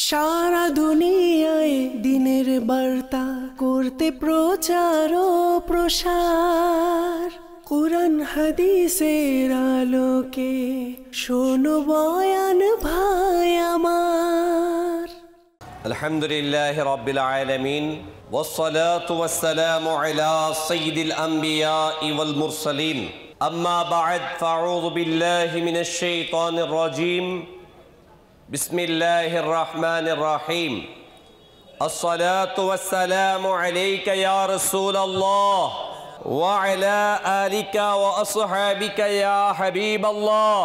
সারা দুনিয়ায় দিনের বার্তা করতে প্রচার ও প্রসার, কুরআন হাদিসের আলোকে শোনো বয়ান ভাই আমার। আলহামদুলিল্লাহি রাব্বিল আলামিন ওয়াসসালাতু ওয়াসসালামু আলা সাইয়্যিদিল আমবিয়াই ওয়াল মুরসালিন, আম্মা বা'দ, ফাআউযু বিল্লাহি মিনাশ শাইতানির রাজীম। বিসমিল্লাহির রহমানির রহিম। আসসালাতু ওয়াসসালামু আলাইকা ইয়া রাসূলাল্লাহ ওয়া আলা আলিকা ওয়া আসহাবিকা ইয়া হাবিবাল্লাহ।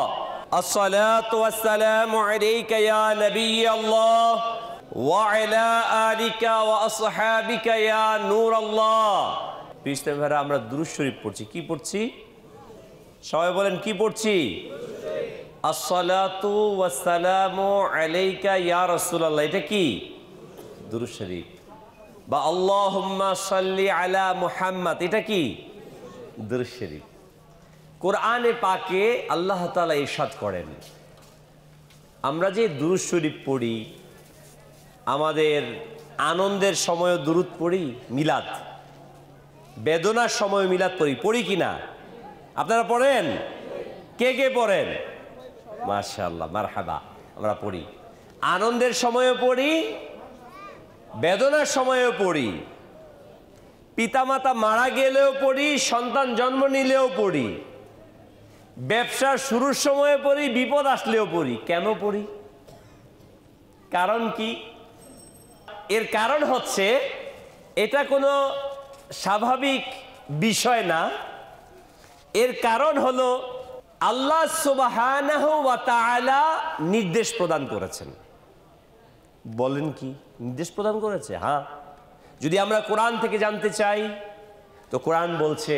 আসসালাতু ওয়াসসালামু আলাইকা ইয়া নবিয়াল্লাহ ওয়া আলা আলিকা ওয়া আসহাবিকা ইয়া নূরাল্লাহ। প্রিয় ভাইরা, আমরা দুরূদ শরীফ পড়ছি। কি পড়ছি? সবাই বলেন, কি পড়ছি? আসসালাতু ওয়াসসালামু আলাইকা ইয়া রাসূলুল্লাহ। এটা কি? দুরূদ শরীফ। বা আল্লাহুম্মা সাল্লি আলা মুহাম্মাদ, এটা কি? দুরূদ শরীফ। কোরআনে পাকে আল্লাহ তাআলা ইরশাদ করেন, আমরা যে দুরূদ শরীফ পড়ি, আমাদের আনন্দের সময় দুরূদ পড়ি, মিলাদ, বেদনার সময় মিলাদ পড়ি কি না? আপনারা পড়েন? কে কে পড়েন? মাশাআল্লাহ, মারহাবা। আমরা পড়ি, আনন্দের সময়ও পড়ি, বেদনার সময়ও পড়ি, পিতামাতা মারা গেলেও পড়ি, সন্তান জন্ম নিলেও পড়ি, ব্যবসার শুরুর সময় পড়ি, বিপদ আসলেও পড়ি। কেন পড়ি? কারণ কি? এর কারণ হচ্ছে, এটা কোনো স্বাভাবিক বিষয় না। এর কারণ হলো আল্লাহ সুবহানাহু ওয়া তাআলা নির্দেশ প্রদান করেছেন। বলেন কি নির্দেশ প্রদান করেছে? হ্যাঁ। যদি আমরা কোরআন থেকে জানতে চাই, তো কোরআন বলছে,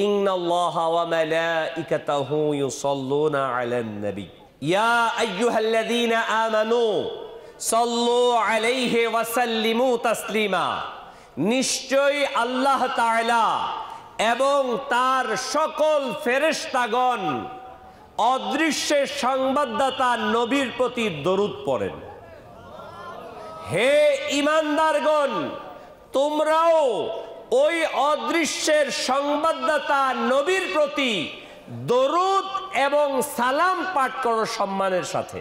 ইন্নাল্লাহা ওয়া মালাইকাতাহু ইউসাল্লুনা আলান নবী ইয়া আইয়ুহাল্লাযীনা আমানু সাল্লু আলাইহি ওয়া সাল্লিমু তাসলিমা। নিশ্চয়ই আল্লাহ তাআলা এবং তার সকল ফেরেশতাগণ অদৃশ্যের সংবাদদাতা নবীর প্রতি দরুদ পড়েন। হে ঈমানদারগণ, তোমরাও ওই অদৃশ্যের সংবাদদাতা নবীর প্রতি দরুদ এবং সালাম পাঠ করো সম্মানের সাথে।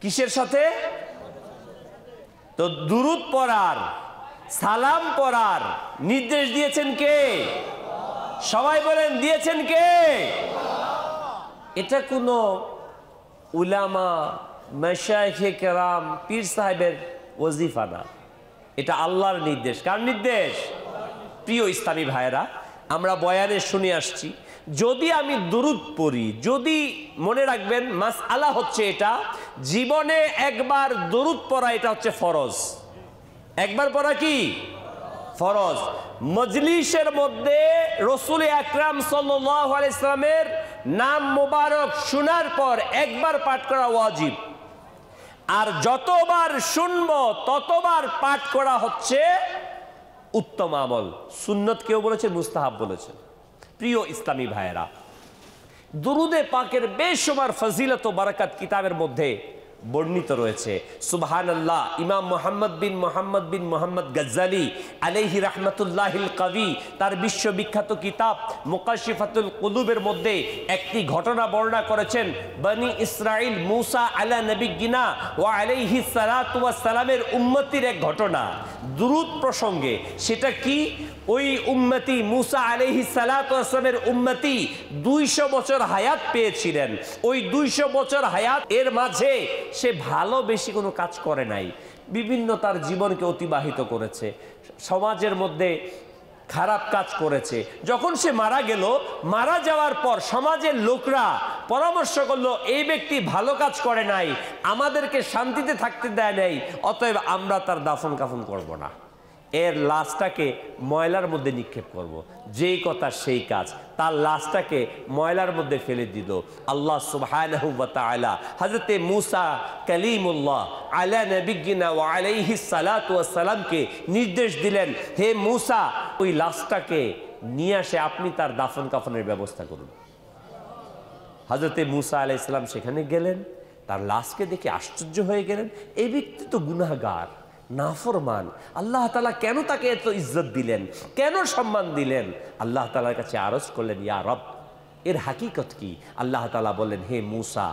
কিসের সাথে? তো দুরুদ পড়ার, সালাম পড়ার নির্দেশ দিয়েছেন কে? সবাই বলেন, দিয়েছেন কে? এটা কোনো উলামা, মাশায়েখে কেরাম, পীর সাহেবের ওজিফা না, এটা আল্লাহর নির্দেশ। কার নির্দেশ? প্রিয় ইসলামী ভাইয়েরা, আমরা বয়ানে শুনে আসছি, যদি আমি দুরুদ পড়ি, যদি মনে রাখবেন, মাসআলা হচ্ছে এটা, জীবনে একবার দুরুদ পড়া এটা হচ্ছে ফরজ। একবার পড়া কি ফরজ? মজলিসের মধ্যে রাসূল আকরাম সাল্লাল্লাহু আলাইহি সাল্লামের নাম মোবারক শোনার পর একবার পাঠ করা ওয়াজিব, আর যতবার শুনবো ততবার পাঠ করা হচ্ছে উত্তম আমল। সুন্নত কেউ বলেছে, মুস্তাহাব বলেছে। প্রিয় ইসলামী ভাইয়েরা, দুরুদে পাকের বেশুমার ফজিলত ও বারাকাত কিতাবের মধ্যে বর্ণিত রয়েছে। সুবহানাল্লাহ। ইমাম মুহাম্মদ বিন মুহাম্মদ গাজ্জালি আলাইহি রাহমাতুল্লাহিল কবি তার বিশ্ববিখ্যাত কিতাব মুকাশশিফাতুল কুলুবের মধ্যে একটি ঘটনা বর্ণনা করেছেন। বনি ইসরাইল মুসা আলা নবিয়্যিনা ওয়া আলাইহি সালাতু ওয়াস সালামের উম্মতির এক ঘটনা দুরুদ প্রসঙ্গে। সেটা কি? ওই উম্মতি মুসা আলাইহিস সালাতু ওয়াস সালামের উম্মতি 200 বছর হায়াত পেয়েছিলেন। ওই 200 বছর হায়াত এর মাঝে সে ভালো বেশি কোনো কাজ করে নাই, বিভিন্ন তার জীবনকে অতিবাহিত করেছে, সমাজের মধ্যে খারাপ কাজ করেছে। যখন সে মারা গেল, মারা যাওয়ার পর সমাজের লোকরা পরামর্শ করলো, এই ব্যক্তি ভালো কাজ করে নাই, আমাদেরকে শান্তিতে থাকতে দেয় নাই, অতএব আমরা তার দাফন কাফন করব না, এর লাশটাকে ময়লার মধ্যে নিক্ষেপ করব। যেই কথা সেই কাজ, তার লাশটাকে ময়লার মধ্যে ফেলে দিল। আল্লাহ সুবহানাহু ওয়া তাআলা হযরতে মুসা কালিমুল্লাহ আলা নবিয়্যিনা ওয়া আলাইহিস সালাতু ওয়াস সালামকে নির্দেশ দিলেন, হে মুসা, ওই লাশটাকে নিয়ে আসে আপনি তার দাফন কাফনের ব্যবস্থা করুন। হযরতে মুসা আলাইহিস সালাম সেখানে গেলেন, তার লাশকে দেখে আশ্চর্য হয়ে গেলেন, এই ব্যক্তি তো গুনাহগার, নাফরমান, আল্লাহ তাআলা কেন তাকে এত ইজ্জত দিলেন, কেন সম্মান দিলেন? আল্লাহ তাআলার কাছে আরজ করলেন, ইয়া রব, এর হাকিকত কি? আল্লাহ তাআলা বললেন, হে মূসা,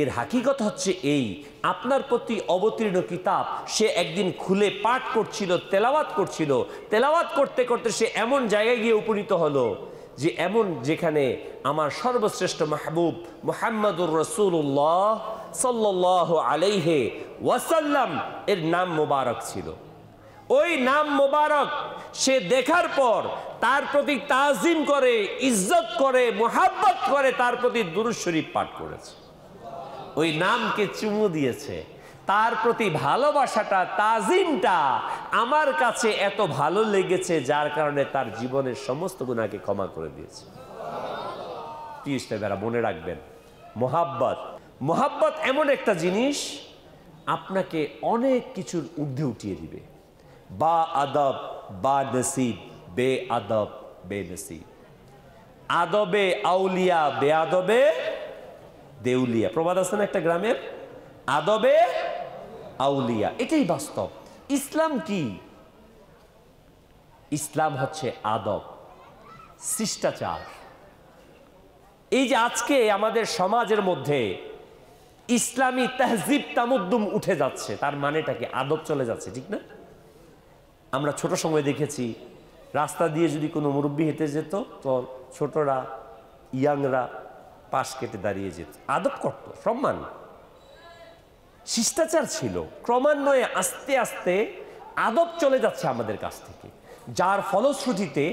এর হাকিকত হচ্ছে এই, আপনার প্রতি অবতীর্ণ কিতাব সে একদিন খুলে পাঠ করছিল, তেলাওয়াত করছিল, তেলাওয়াত করতে করতে সে এমন জায়গায় গিয়ে উপনীত হলো যে এমন, যেখানে আমার সর্বশ্রেষ্ঠ মাহবুব মুহাম্মদুর রাসূলুল্লাহ সাল্লাল্লাহু আলাইহি ওয়াসাল্লাম এর নাম মোবারক ছিল। ওই নাম মোবারক সে দেখার পর তার প্রতি তাজিম করে, ইজ্জত করে, মুহাব্বত করে, তার প্রতি দুরূদ শরীফ পাঠ করেছে, ওই নামকে চুমু দিয়েছে। তার প্রতি ভালোবাসাটা, তাজিমটা আমার কাছে এত ভালো লেগেছে, যার কারণে তার জীবনের সমস্ত গুনাহকে ক্ষমা করে দিয়েছে। প্রিয় ইসলামেরা, মনে রাখবেন, মোহাব্বত এমন একটা জিনিস আপনাকে অনেক কিছুর ঊর্ধ্বে উঠিয়ে দিবে। বা আদব বা নসিব, বে আদব বে নসিব, আদবে আউলিয়া, বে আদবে দেউলিয়া। প্রবাদ আছে না একটা গ্রামের, আদবে আউলিয়া। এটাই বাস্তব। ইসলাম কি? ইসলাম হচ্ছে আদব, শিষ্টাচার। এই যে আজকে আমাদের সমাজের মধ্যে ইসলামী তাহজিব তামুদ্দুম উঠে যাচ্ছে, তার মানেটা কি? আদব চলে যাচ্ছে, ঠিক না? আমরা ছোট সময় দেখেছি, রাস্তা দিয়ে যদি কোনো মুরব্বী হেঁটে যেত তো ছোটরা, ইয়াংরা পাশ কেটে দাঁড়িয়ে যেত, আদব করত, সম্মান, শিষ্টাচার ছিল। ক্রমান্বয়ে আস্তে আস্তে আদব চলে যাচ্ছে আমাদের কাছ থেকে, যার ফলশ্রুতিতে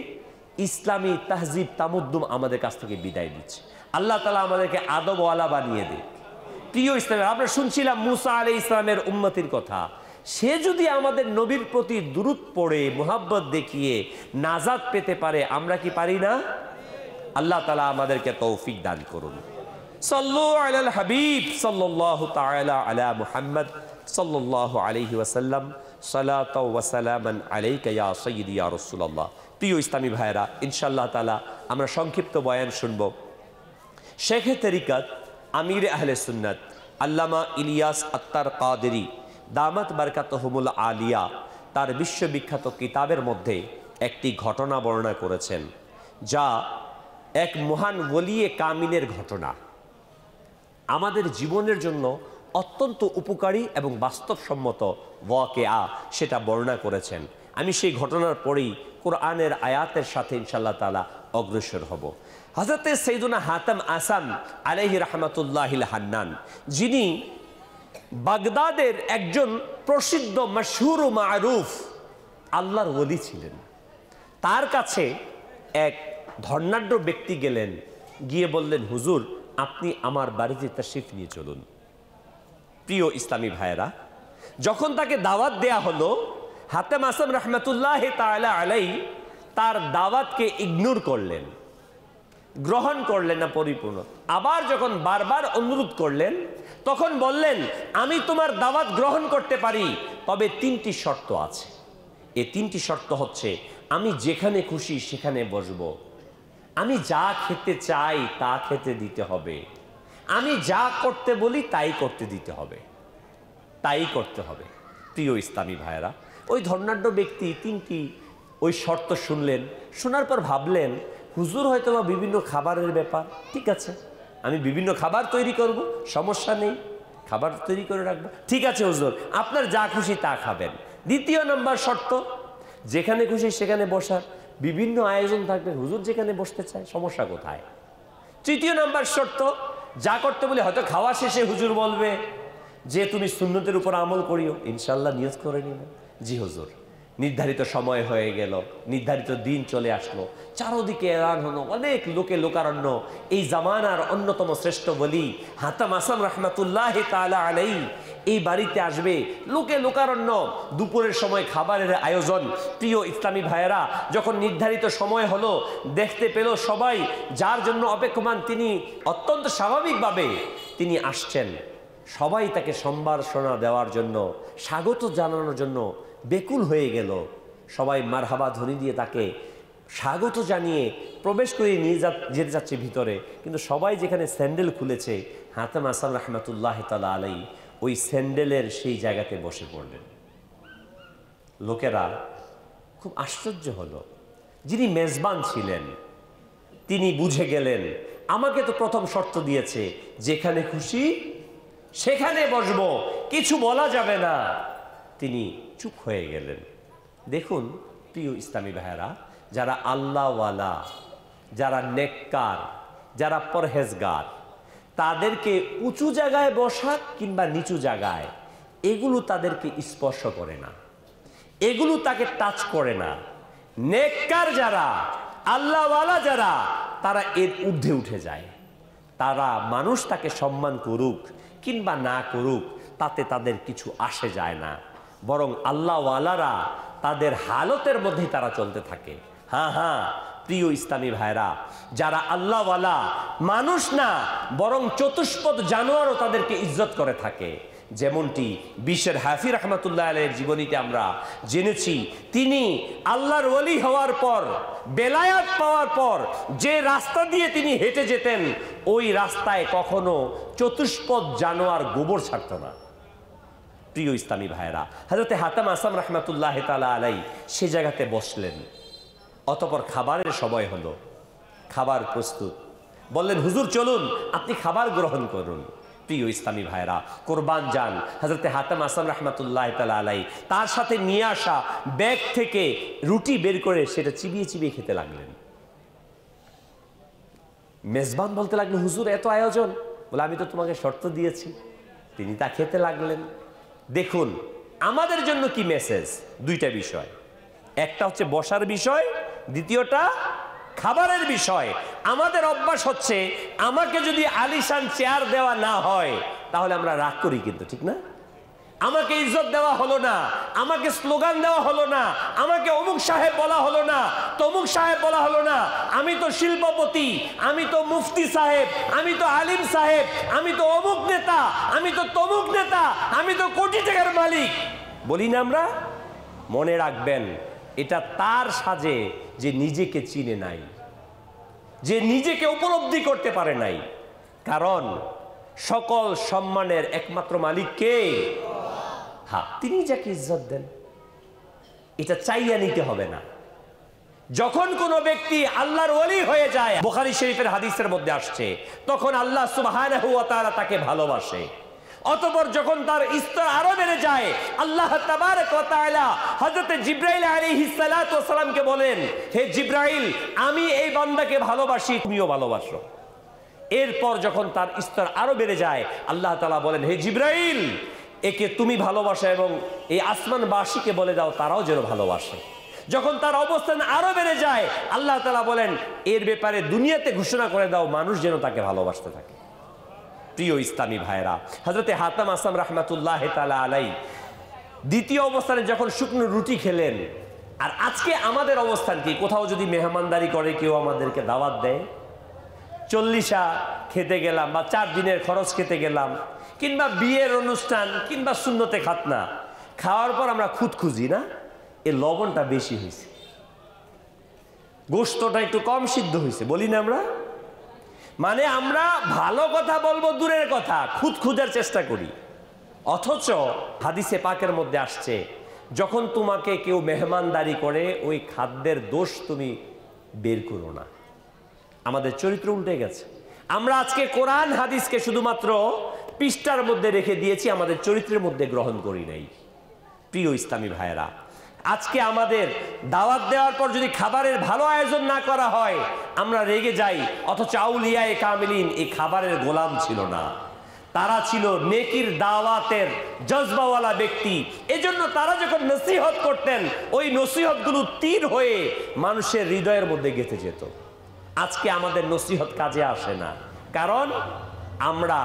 ইসলামী তাহজিব তামুদ্দুম আমাদের কাছ থেকে বিদায় দিচ্ছে। আল্লাহ তাআলা আমাদেরকে আদবওয়ালা বানিয়ে দেয়। প্রিয় ইসলামের, আমরা শুনছিলাম মুসা আলাইহিস সালামের উম্মতির কথা। সে যদি আমাদের নবীর প্রতি দুরূদ পড়ে, মুহাব্বত দেখিয়ে নাজাত পেতে পারে, আমরা কি পারি না? আল্লাহ তাআলা আমাদেরকে তৌফিক দান করুন। সাল্লু আলাল হাবিব সাল্লাল্লাহু তাআলা আলা মুহাম্মদ সাল্লাল্লাহু আলাইহি ওয়াসাল্লাম, সালাতাও ওয়া সালামান আলাইকা ইয়া সাইয়্যিদি ইয়া রাসূলুল্লাহ। প্রিয় ইসলামী ভাইয়েরা, ইনশাআল্লাহ তাআলা আমরা সংক্ষিপ্ত বয়ান শুনব। শেখে তরিকত, আমির আহলে সুন্নাত আল্লামা ইলিয়াস আত্তার কাদেরী দামাত বারকাতুহুমুল আলিয়া তার বিশ্ববিখ্যাত কিতাবের মধ্যে একটি ঘটনা বর্ণনা করেছেন, যা এক মহান ওলিয়ে কামিলের ঘটনা, আমাদের জীবনের জন্য অত্যন্ত উপকারী এবং বাস্তবসম্মত ওয়াকিয়া, সেটা বর্ণনা করেছেন। আমি সেই ঘটনার পরেই কোরআনের আয়াতের সাথে ইনশাআল্লাহ তাআলা অগ্রসর হব। হযরতে সাইয়্যিদুনা হাতাম আসাম আলাইহি রাহমাতুল্লাহিল হান্নান, যিনি বাগদাদের একজন প্রসিদ্ধ মশহুর ও মারুফ আল্লাহর ওলি ছিলেন, তার কাছে এক ধর্নাঢ্য ব্যক্তি গেলেন, গিয়ে বললেন, হুজুর, আপনি আমার বাড়িতে তাশরিফ নিয়ে চলুন। প্রিয় ইসলামী ভাইয়েরা, যখন তাকে দাওয়াত দেয়া হলো, হাতেম আসাম রহমতুল্লাহ তাআলা আলাইহি তার দাওয়াতকে ইগনোর করলেন, গ্রহণ করলেন না পরিপূর্ণ। আবার যখন বারবার অনুরোধ করলেন, তখন বললেন, আমি তোমার দাওয়াত গ্রহণ করতে পারি, তবে 3টি শর্ত আছে। এই 3টি শর্ত হচ্ছে, আমি যেখানে খুশি সেখানে বসবো, আমি যা খেতে চাই তা খেতে দিতে হবে, আমি যা করতে বলি তাই করতে দিতে হবে, তাই করতে হবে। প্রিয় ইসলামী ভাইয়েরা, ওই ধর্নাঢ্য ব্যক্তি 3টি ওই শর্ত শুনলেন, শোনার পর ভাবলেন, হুজুর হয়তো বা বিভিন্ন খাবারের ব্যাপার, ঠিক আছে, আমি বিভিন্ন খাবার তৈরি করব, সমস্যা নেই, খাবার তৈরি করে রাখবো, ঠিক আছে হুজুর, আপনার যা খুশি তা খাবেন। 2 নম্বর শর্ত, যেখানে খুশি সেখানে বসার বিভিন্ন আয়োজন থাকবে, হুজুর যেখানে বসতে চায়, সমস্যা কোথায়? 3 নম্বর শর্ত, যা করতে বলে হয়তো খাওয়া শেষে হুজুর বলবে যে তুমি সুন্নতের উপর আমল করিও, ইনশাআল্লাহ নিয়ত করে নিব, জি হুজুর। নির্ধারিত সময় হয়ে গেল, নির্ধারিত দিন চলে আসলো, চারদিকে এলান হলো, অনেক লোকে লোকারণ্য। এই জামানার অন্যতম শ্রেষ্ঠ বলি হাতাম আসাম রহমাতুল্লাহ তাআলা আলাইহি এই বাড়িতে আসবে, লোকে লোকারণ্য, দুপুরের সময় খাবারের আয়োজন। প্রিয় ইসলামী ভাইয়েরা, যখন নির্ধারিত সময় হলো, দেখতে পেল সবাই যার জন্য অপেক্ষমান, তিনি অত্যন্ত স্বাভাবিকভাবে তিনি আসছেন। সবাই তাকে সম্ভাষণা দেওয়ার জন্য, স্বাগত জানানোর জন্য বেকুল হয়ে গেল। সবাই মারহাবা ধ্বনি দিয়ে তাকে স্বাগত জানিয়ে প্রবেশ করে নিয়ে যেতে যাচ্ছে ভিতরে, কিন্তু সবাই যেখানে স্যান্ডেল খুলেছে, হাতেম আসাম রহমতুল্লাহ তাআলা আলাই ওই স্যান্ডেলের সেই জায়গাতে বসে পড়লেন। লোকেরা খুব আশ্চর্য হলো। যিনি মেজবান ছিলেন তিনি বুঝে গেলেন, আমাকে তো প্রথম শর্ত দিয়েছে যেখানে খুশি সেখানে বসবো, কিছু বলা যাবে না। তিনি চুপ হয়ে গেলেন। দেখুন প্রিয় ইসলামী ভাইয়েরা, যারা আল্লাহওয়ালা, যারা নেককার, যারা পরহেজগার, তাদেরকে উঁচু জায়গায় বসা কিংবা নিচু জায়গায় এগুলো তাদেরকে স্পর্শ করে না, এগুলো তাকে টাচ করে না। নেককার যারা, আল্লাহওয়ালা যারা, তারা এর ঊর্ধ্বে উঠে যায়। তারা মানুষ তাকে সম্মান করুক কিংবা না করুক তাতে তাদের কিছু আসে যায় না, বরং আল্লাহওয়ালারা তাদের হালতের মধ্যেই তারা চলতে থাকে। হ্যাঁ হ্যাঁ প্রিয় ইসলামী ভাইরা, যারা আল্লাহওয়ালা, মানুষ না বরং চতুষ্পদ জানোয়ারও তাদেরকে ইজ্জত করে থাকে। যেমনটি বিশ্বের হাফি রহমতুল্লাহ আলাইহির জীবনীতে আমরা জেনেছি, তিনি আল্লাহর ওলি হওয়ার পর, বেলায়াত পাওয়ার পর যে রাস্তা দিয়ে তিনি হেঁটে যেতেন, ওই রাস্তায় কখনো চতুষ্পদ জানোয়ার গোবর ছাড়ত না। প্রিয় ইসলামী ভাইয়েরা, হযরতে হাতেম আসাম রহমতুল্লাহ তাআলা আলাই সে জায়গাতে বসলেন। অতঃপর খাবারের সময় হলো, খাবার প্রস্তুত। বললেন, হুজুর চলুন আপনি খাবার গ্রহণ করুন। প্রিয় ইসলামী ভাইরা, কোরবান যান হযরতে হাতেম আসাম রহমতুল্লাহ তাআলা আলাই তার সাথে নিয়ে আসা ব্যাগ থেকে রুটি বের করে সেটা চিবিয়ে চিবিয়ে খেতে লাগলেন। মেজবান বলতে লাগলো, হুজুর এত আয়োজন? বলে, আমি তো তোমাকে শর্ত দিয়েছি। তিনি তা খেতে লাগলেন। দেখুন আমাদের জন্য কি মেসেজ, দুইটা বিষয়, একটা হচ্ছে বসার বিষয়, দ্বিতীয়টা খাবারের বিষয়। আমাদের অভ্যাস হচ্ছে, আমাকে যদি আলিশান চেয়ার দেওয়া না হয় তাহলে আমরা রাগ করি, কিন্তু ঠিক না? আমাকে ইজ্জত দেওয়া হলো না, আমাকে স্লোগান দেওয়া হলো না, আমাকে অমুক সাহেব বলা হলো না, তমুক সাহেব বলা হলো না, আমি তো শিল্পপতি, আমি তো মুফতি সাহেব, আমি তো আলিম সাহেব, আমি তো অমুক নেতা, আমি তো তমুক নেতা, আমি তো কোটি টাকার মালিক, বলি না আমরা? মনে রাখবেন, এটা তার সাজে যে নিজেকে চিনে নাই, যে নিজেকে উপলব্ধি করতে পারে নাই। কারণ সকল সম্মানের একমাত্র মালিক কে? হ্যাঁ, তিনি যাকে ইজ্জত দেন। এটা চাইয়া নিতে হবে না। যখন কোনো ব্যক্তি আল্লাহর ওলি হয়ে যায়, বুখারী শরীফের হাদিসের মধ্যে আসছে, তখন আল্লাহ সুবহানাহু ওয়া তাআলা তাকে ভালোবাসে। অতঃপর যখন তার স্তর আরো বেড়ে যায়, আল্লাহ তাবারক ওয়া তাআলা হযরতে জিবরাইল আলাইহিস সালাতু ওয়াস সালামকে বলেন, হে জিবরাইল, আমি এই বান্দাকে ভালোবাসি, তুমিও ভালোবাসো। এরপর যখন তার স্তর আরো বেড়ে যায়, আল্লাহ তাআলা বলেন, হে জিবরাইল, একে তুমি ভালোবাসো এবং এই আসমানবাসীকে বলে দাও তারাও যেন ভালোবাসে। যখন তার অবস্থান আরো বেড়ে যায়, আল্লাহ তাআলা বলেন, এর ব্যাপারে দুনিয়াতে ঘোষণা করে দাও মানুষ যেন তাকে ভালোবাসতে থাকে। প্রিয় ইসলামী ভাইরা, হযরতে হাতেম আসাম রহমতুল্লাহ তাআলা আলাই দ্বিতীয় অবস্থানে যখন শুকনো রুটি খেলেন, আর আজকে আমাদের অবস্থান কি? কোথাও যদি মেহমানদারি করে কেউ, আমাদেরকে দাওয়াত দেয়, 40 খেতে গেলাম বা 4 দিনের খরচ খেতে গেলাম, কিংবা বিয়ের অনুষ্ঠান কিংবা সুন্নতে খাতনা, খাওয়ার পর আমরা খুদ খুঁজি না, এই লবণটা বেশি হয়েছে, গোশতটা একটু কম সিদ্ধ হয়েছে, বলি না আমরা? মানে আমরা ভালো কথা বলবো দূরের কথা, খুদ খুঁজার চেষ্টা করি। অথচ হাদিসে পাকের মধ্যে আসছে, যখন তোমাকে কেউ মেহমানদারি করে ওই খাদ্যের দোষ তুমি বের করো না। আমাদের চরিত্র উল্টে গেছে। আমরা আজকে কোরআন হাদিসকে শুধুমাত্র পৃষ্ঠার মধ্যে রেখে দিয়েছি, আমাদের চরিত্রের মধ্যে গ্রহণ করি নাই। প্রিয় ইসলামী ভাইয়েরা, আজকে আমাদের দাওয়াত দেওয়ার পর যদি খাবারের ভালো আয়োজন না করা হয়, আমরা রেগে যাই। অথচ আউলিয়ায়ে কামিলিন এই খাবারের গোলাম ছিল না, তারা ছিল নেকির দাওয়াতের জজবাওয়ালা ব্যক্তি। এজন্য তারা যখন নসিহত করতেন, ওই নসিহতগুলো তীর হয়ে মানুষের হৃদয়ের মধ্যে গেঁথে যেত। আজকে আমাদের নসিহত কাজে আসে না, কারণ আমরা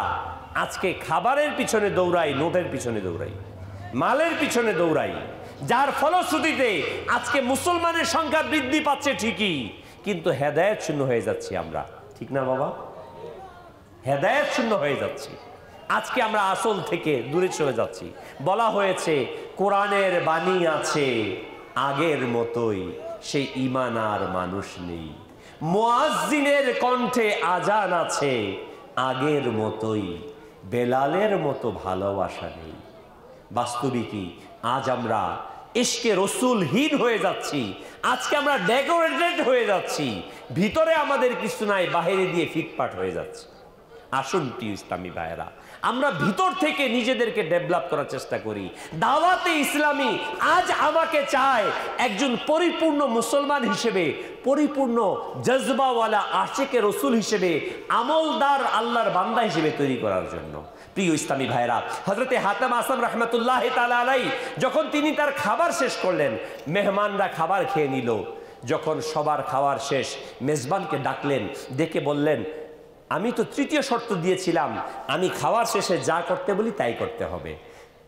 আজকে খাবারের পিছনে দৌড়াই, নোটের পিছনে দৌড়াই, মালের পিছনে দৌড়াই, যার ফলশ্রুতিতে আজকে মুসলমানের সংখ্যা বৃদ্ধি পাচ্ছে ঠিকই, কিন্তু হেদায়েত শূন্য হয়ে যাচ্ছি আমরা, ঠিক না বাবা? হেদায়েত শূন্য হয়ে যাচ্ছি। আজকে আমরা আসল থেকে দূরে চলে যাচ্ছি। বলা হয়েছে, কোরআনের বাণী আছে আগের মতোই, সেই ঈমান আর মানুষ নেই। মুয়াজ্জিনের কণ্ঠে আজান আছে আগের মতোই, বেলালের মতো ভালোবাসা নেই। বাস্তবিকই আজ আমরা ইশকে রসুলহীন হয়ে যাচ্ছি। আজকে আমরা ডেকোরেটেড হয়ে যাচ্ছি, ভিতরে আমাদের কিছু নাই, বাহিরে দিয়ে ফিটপাট হয়ে যাচ্ছে। আসুন প্রিয় ইসলামী ভাইয়েরা, আমরা ভিতর থেকে নিজেদেরকে ডেভেলপ করার চেষ্টা করি। দাওয়াতে ইসলামী আজ আমাকে চায় একজন পরিপূর্ণ মুসলমান হিসেবে, পরিপূর্ণ জজবাওয়ালা আশিকে রসুল হিসেবে, আমলদার আল্লাহর বান্দা হিসেবে তৈরি করার জন্য। প্রিয় ইসলামী ভাইয়েরা, হযরতে হাতেম আসম রহমতুল্লাহ তাআলা আলাইহি যখন তিনি তার খাবার শেষ করলেন, মেহমানরা খাবার খেয়ে নিল। যখন সবার খাবার শেষ, মেজবানকে ডাকলেন, ডেকে বললেন, আমি তো তৃতীয় শর্ত দিয়েছিলাম, আমি খাওয়ার শেষে যা করতে বলি তাই করতে হবে।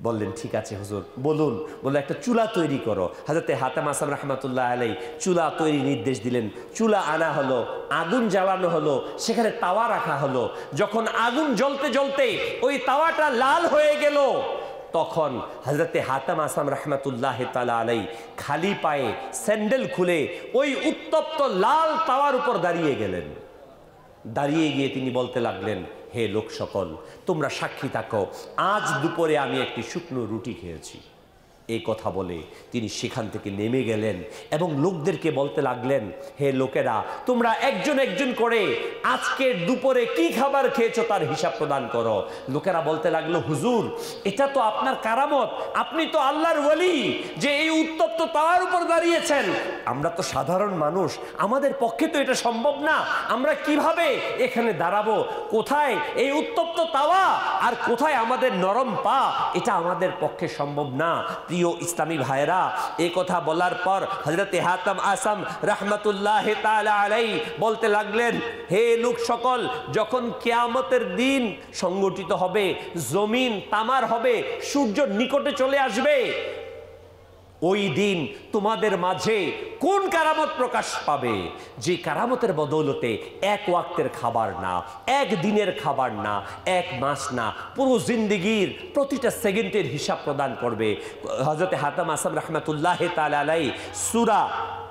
বললেন, ঠিক আছে হুজুর, বলুন। বললো, একটা চুলা তৈরি করো। হযরতে হাতেম আসম রহমতুল্লাহ আলাইহি চুলা তৈরি নির্দেশ দিলেন। চুলা আনা হলো, আগুন জ্বালানো হলো, সেখানে তাওয়া রাখা হলো। যখন আগুন জ্বলতে জ্বলতে ওই তাওয়াটা লাল হয়ে গেল, তখন হযরতে হাতেম আসম রহমতুল্লাহ তাআলা আলাইহি খালি পায়ে স্যান্ডেল খুলে ওই উত্তপ্ত লাল তাওয়ার উপর দাঁড়িয়ে গেলেন। দাঁড়িয়ে গিয়ে তিনি বলতে লাগলেন, হে লোক সকল, তোমরা সাক্ষী থাকো, আজ দুপুরে আমি একটি শুকনো রুটি খেয়েছি। এই কথা বলে তিনি সেখান থেকে নেমে গেলেন এবং লোকদেরকে বলতে লাগলেন, হে লোকেরা, তোমরা একজন একজন করে আজকের দুপুরে কি খাবার খেয়েছো তার হিসাব প্রদান করো। লোকেরা বলতে লাগলো, হুজুর, এটা তো আপনার কারামত, আপনি তো আল্লাহর ওলি যে এই উত্তপ্ত তাওয়ার উপর দাঁড়িয়েছেন। আমরা তো সাধারণ মানুষ, আমাদের পক্ষে তো এটা সম্ভব না, আমরা কিভাবে এখানে দাঁড়াবো? কোথায় এই উত্তপ্ত তাওয়া আর কোথায় আমাদের নরম পা? এটা আমাদের পক্ষে সম্ভব না। প্রিয় ইসলামী ভাইরা, এই কথা বলার পর হযরতে হাতেম আসম রহমতুল্লাহ তাআলা আলাইহি বলতে লাগলেন, হে লোক সকল, যখন কিয়ামতের দিন সংগঠিত হবে, জমিন তামার হবে, সূর্য নিকটে চলে আসবে, ওই দিন তোমাদের মাঝে কোন কারামত প্রকাশ পাবে, যে কারামতের বদৌলতে এক ওয়াক্তের খাবার না, এক দিনের খাবার না, এক মাস না, পুরো জিন্দেগির প্রতিটা সেকেন্ডের হিসাব প্রদান করবে। হযরতে হাতেম আসম রহমতুল্লাহ তাআলা আলাইহি সূরা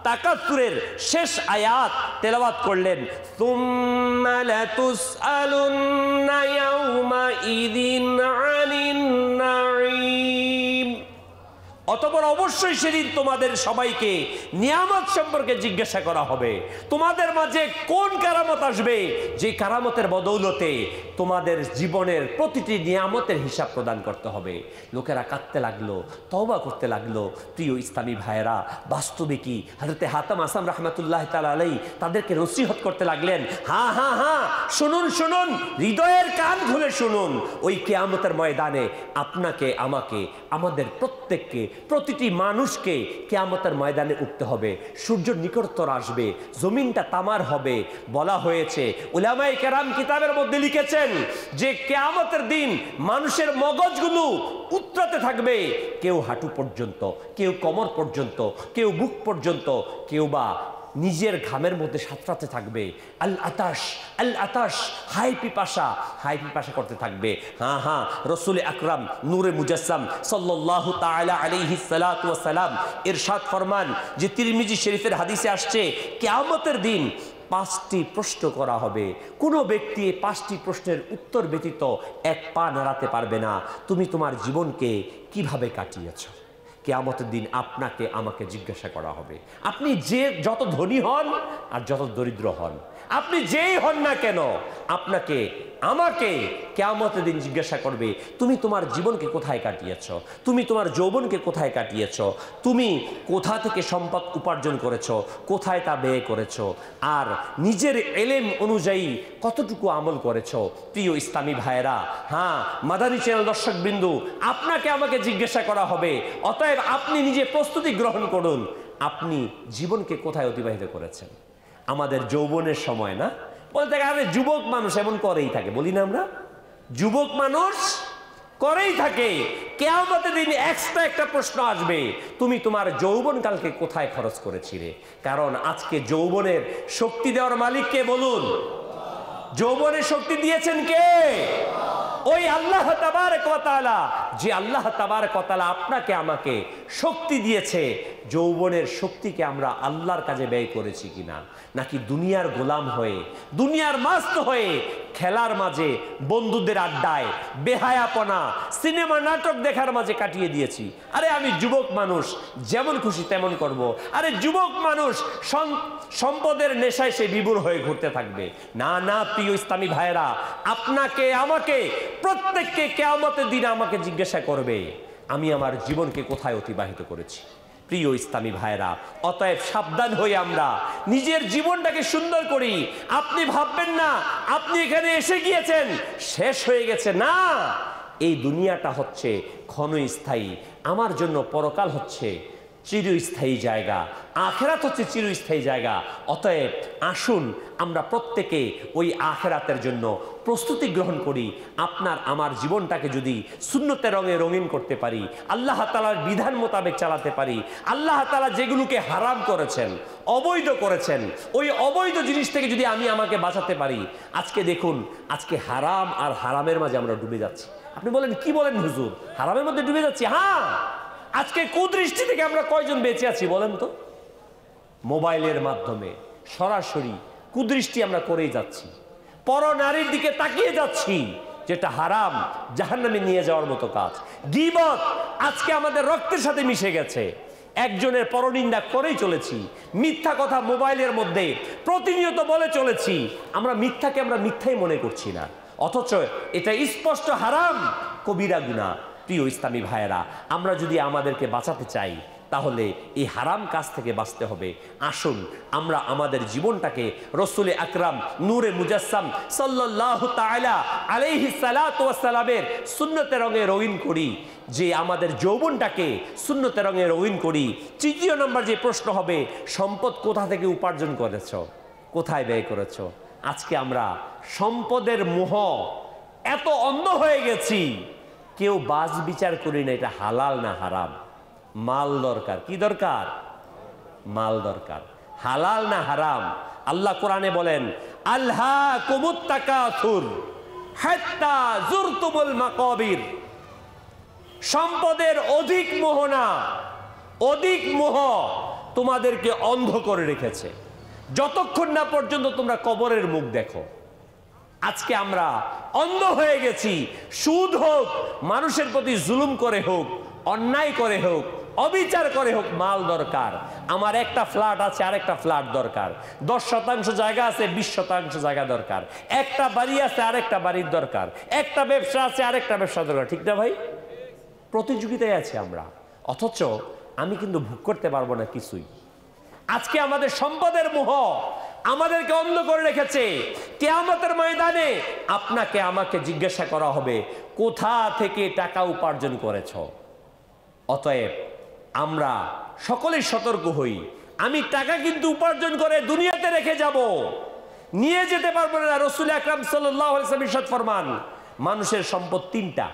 তাকাসুরের শেষ আয়াত তেলাওয়াত করলেন, সুম্মা লাতুসআলুন্না ইয়াওমাইযিন আনিন নাঈম। অতঃপর অবশ্যই সেদিন তোমাদের সবাইকে নিয়ামত সম্পর্কে জিজ্ঞাসা করা হবে। তোমাদের মাঝে কোন কারামত আসবে, যে কারামতের বদৌলতে তোমাদের জীবনের প্রতিটি নিয়ামতের হিসাব প্রদান করতে হবে। লোকেরা কাঁদতে লাগলো, তওবা করতে লাগলো। প্রিয় ইসলামী ভাইয়েরা, বাস্তবে কি হযরতে হাতেম আসম রহমতুল্লাহ তাআলা আলাইহি তাদেরকে নসিহত করতে লাগলেন, হ্যাঁ হ্যাঁ হ্যাঁ, শুনুন শুনুন, হৃদয়ের কান খুলে শুনুন। ওই কিয়ামতের ময়দানে আপনাকে, আমাকে, আমাদের প্রত্যেককে, প্রতিটি মানুষকে কিয়ামতের ময়দানে উঠতে হবে। সূর্য নিকটতর আসবে, জমিনটা তামার হবে। বলা হয়েছে, উলামায়ে কেরাম কিতাবের মধ্যে লিখেছেন যে কিয়ামতের দিন মানুষের মগজগুলো উতরাতে থাকবে, কেউ হাঁটু পর্যন্ত, কেউ কোমর পর্যন্ত, কেউ বুক পর্যন্ত, কেউ বা নিজের ঘামের মধ্যে সাঁতরাতে থাকবে। আল আতাশ, আল আতাশ, হাই পিপাসা, হাই পিপাসা করতে থাকবে। হ্যাঁ হ্যাঁ, রসুল আকরাম নূরে মুজাসসাম সাল্লাল্লাহু তাআলা আলাইহি সাল্লাতু ওয়াস সালাম ইরশাদ ফরমান যে তিরমিজি শরীফের হাদিসে আসছে, কিয়ামতের দিন 5টি প্রশ্ন করা হবে। কোনো ব্যক্তি 5টি প্রশ্নের উত্তর ব্যতীত এক পা নাড়াতে পারবে না। তুমি তোমার জীবনকে কিভাবে কাটিয়েছো? কিয়ামতের দিন আপনাকে, আমাকে জিজ্ঞাসা করা হবে। আপনি যে যত ধনী হন আর যত দরিদ্র হন, আপনি যেই হন না কেন, আপনাকে, আমাকে কিয়ামতের দিন জিজ্ঞাসা করবে, তুমি তোমার জীবনকে কোথায় কাটিয়েছো? তুমি তোমার যৌবনকে কোথায় কাটিয়েছো? তুমি কোথা থেকে সম্পদ উপার্জন করেছো? কোথায় তা ব্যয় করেছো? আর নিজের ইলম অনুযায়ী কতটুকু আমল করেছো? প্রিয় ইসলামী ভাইয়েরা, হ্যাঁ, মাদানী চ্যানেল দর্শকবৃন্দু, আপনাকে, আমাকে জিজ্ঞাসা করা হবে। অতএব আপনি নিজে প্রস্তুতি গ্রহণ করুন, আপনি জীবনকে কোথায় অতিবাহিত করেছেন? আমাদের যৌবনের সময় না, বলতে গেলে যুবক মানুষ এমন করেই থাকে, বলি না আমরা, যুবক মানুষ করেই থাকে। কিয়ামতের দিন এক্সট্রা একটা প্রশ্ন আসবে, তুমি তোমার যৌবনকালকে কোথায় খরচ করেছিলে? কারণ আজকে যৌবনের শক্তি দেওয়ার মালিক কে বলুন? যৌবনের শক্তি দিয়েছেন কে? ওই আল্লাহ তাবারক ওয়া তাআলা। যে আল্লাহ তাবারক ওয়া তাআলা আপনাকে আমাকে শক্তি দিয়েছে, যৌবনের শক্তিকে আমরা আল্লাহর কাজে ব্যয় করেছি কিনা, নাকি দুনিয়ার গোলাম হয়ে, দুনিয়ার মাস্ত হয়ে, খেলার মাঝে, বন্ধুদের আড্ডায়, বেহায়াপনা, সিনেমা নাটক দেখার মাঝে কাটিয়ে দিয়েছি। আরে আমি যুবক মানুষ, যেমন খুশি তেমন করব। আরে যুবক মানুষ সম্পদের নেশায় সে বিভোর হয়ে ঘুরতে থাকবে। না না প্রিয় ইসলামী ভাইয়েরা, আপনাকে আমাকে প্রত্যেককে কিয়ামতের দিন আমাকে জিজ্ঞাসা করবে আমি আমার জীবনকে কোথায় অতিবাহিত করেছি। প্রিয় ইসলামী ভাইয়েরা, অতএব সাবধান হয়ে আমরা নিজের জীবনটাকে সুন্দর করি। আপনি ভাববেন না আপনি এখানে এসে গিয়েছেন শেষ হয়ে গেছে, না, এই দুনিয়াটা হচ্ছে ক্ষণস্থায়ী। আমার জন্য পরকাল হচ্ছে চিরস্থায়ী জায়গা, আখেরাত হচ্ছে চিরস্থায়ী জায়গা। অতএব আসুন আমরা প্রত্যেকে ওই আখেরাতের জন্য প্রস্তুতি গ্রহণ করি। আপনার আমার জীবনটাকে যদি সুন্নতের রঙে রঙিন করতে পারি, আল্লাহ তাআলার বিধান মোতাবেক চালাতে পারি, আল্লাহ তাআলা যেগুলোকে হারাম করেছেন, অবৈধ করেছেন, ওই অবৈধ জিনিস থেকে যদি আমি আমাকে বাঁচাতে পারি। আজকে দেখুন, আজকে হারাম আর হারামের মাঝে আমরা ডুবে যাচ্ছি। আপনি বলেন কি বলেন হুজুর, হারামের মধ্যে ডুবে যাচ্ছি? হ্যাঁ, আজকে কুদৃষ্টি থেকে আমরা কয়জন বেঁচে আছি বলেন তো? মোবাইলের মাধ্যমে সরাসরি কুদৃষ্টি আমরা করেই যাচ্ছি, পর নারীর দিকে তাকিয়ে যাচ্ছি, যেটা হারাম, জাহান্নামে নিয়ে যাওয়ার মতো কাজ। গীবত আজকে আমাদের রক্তের সাথে মিশে গেছে, একজনের পরনিন্দা করেই চলেছি, মিথ্যা কথা মোবাইলের মধ্যে প্রতিনিয়ত বলে চলেছি। আমরা মিথ্যাকে আমরা মিথ্যাই মনে করছি না, অথচ এটা স্পষ্ট হারাম, কবিরা গুনাহ। প্রিয় ইসলামী ভাইয়েরা, আমরা যদি আমাদেরকে বাঁচাতে চাই তাহলে এই হারাম কাজ থেকে বাঁচতে হবে। আসুন আমরা আমাদের জীবনটাকে রসুল আকরাম নূরে মুজাসসাম সাল্লাল্লাহু তাআলা আলাইহি সালাতু ওয়াস সালামের সুন্নতের রঙে রঙিন করি, যে আমাদের যৌবনটাকে সুন্নতের রঙে রঙিন করি। তৃতীয় নম্বর যে প্রশ্ন হবে, সম্পদ কোথা থেকে উপার্জন করেছ, কোথায় ব্যয় করেছ? আজকে আমরা সম্পদের মোহ এত অন্ধ হয়ে গেছি, কেউ বাজ বিচার করি না এটা হালাল না হারাম। মাল দরকার, কি দরকার? মাল দরকার, হালাল না হারাম। আল্লাহ কোরআনে বলেন, আলহাকুমুত তাকাসুর হাত্তা যুরতুমুল মাকাবির। সম্পদের অধিক মোহনা, অধিক মোহ তোমাদেরকে অন্ধ করে রেখেছে, যতক্ষণ না পর্যন্ত তোমরা কবরের মুখ দেখো। আজকে আমরা অন্ধ হয়ে গেছি। সুদ হোক, মানুষের প্রতি জুলুম করে হোক, অন্যায় করে হোক, অবিচার করে হোক, মাল দরকার। আমার একটা ফ্ল্যাট আছে, আরেকটা ফ্ল্যাট দরকার। 10% জায়গা আছে, 20% জায়গা দরকার। একটা বাড়ি আছে, আরেকটা বাড়ির দরকার। একটা ব্যবসা আছে, আরেকটা ব্যবসা দরকার। ঠিক না ভাই? প্রতিযোগিতায় আছে আমরা, অথচ আমি কিন্তু ভোগ করতে পারবো না কিছুই। আজকে আমাদের সম্পদের মোহ আমাদেরকে অন্ধ করে রেখেছে। কিয়ামতের ময়দানে আপনাকে আমাকে জিজ্ঞাসা করা হবে, কোথা থেকে টাকা উপার্জন করেছ? অতএব আমরা সকলেই সতর্ক হই। আমি টাকা কিন্তু উপার্জন করে দুনিয়াতে রেখে যাব, নিয়ে যেতে পারবো না। রাসূল আকরাম সাল্লাল্লাহু আলাইহি ওয়াসাল্লাম ইরশাদ ফরমান, মানুষের সম্পদ তিনটা।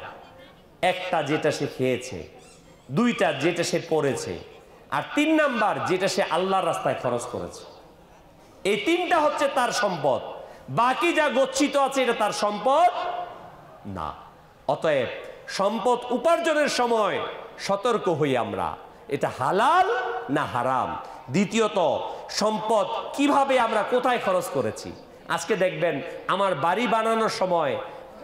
একটা যেটা সে খেয়েছে, দুইটা যেটা সে পড়েছে, আর 3 নাম্বার যেটা সে আল্লাহর রাস্তায় খরচ করেছে। এই তিনটা হচ্ছে তার সম্পদ। বাকি যা গচ্ছিত আছে এটা তার সম্পদ না। অতএব সম্পদ উপার্জনের সময় সতর্ক হই আমরা, এটা হালাল না হারাম। দ্বিতীয়ত, সম্পদ কিভাবে আমরা কোথায় খরচ করেছি। আজকে দেখবেন আমার বাড়ি বানানোর সময়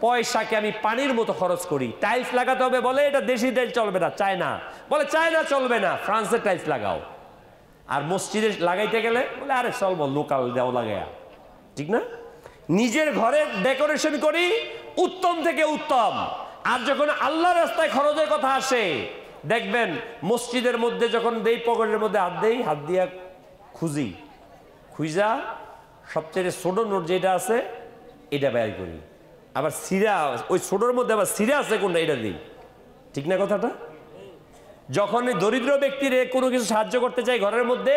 পয়সাকে আমি পানির মতো খরচ করি। টাইলস লাগাতে হবে, বলে এটা দেশি টাইলস চলবে না, চায়না। বলে চায়না চলবে না, ফ্রান্সের টাইলস লাগাও। আর মসজিদে লাগাইতে গেলে বলে আরে চলবো লোকাল দেও লাগায়া। ঠিক না? নিজের ঘরে ডেকোরেশন করি উত্তম থেকে উত্তম, আর যখন আল্লাহর রাস্তায় খরচের কথা আসে দেখবেন মসজিদের মধ্যে যখন দেই, পকেটের মধ্যে হাত দেই, হাত দিয়া খুঁজা সবচেয়ে ছোট নোট যেটা আছে এটা ব্যয় করি। আবার সিরা, ওই ছোটোর মধ্যে আবার সিরা আছে কোনটা, এটা দিই। ঠিক না কথাটা? যখন দরিদ্র ব্যক্তিরে কোনো কিছু সাহায্য করতে চাই ঘরের মধ্যে,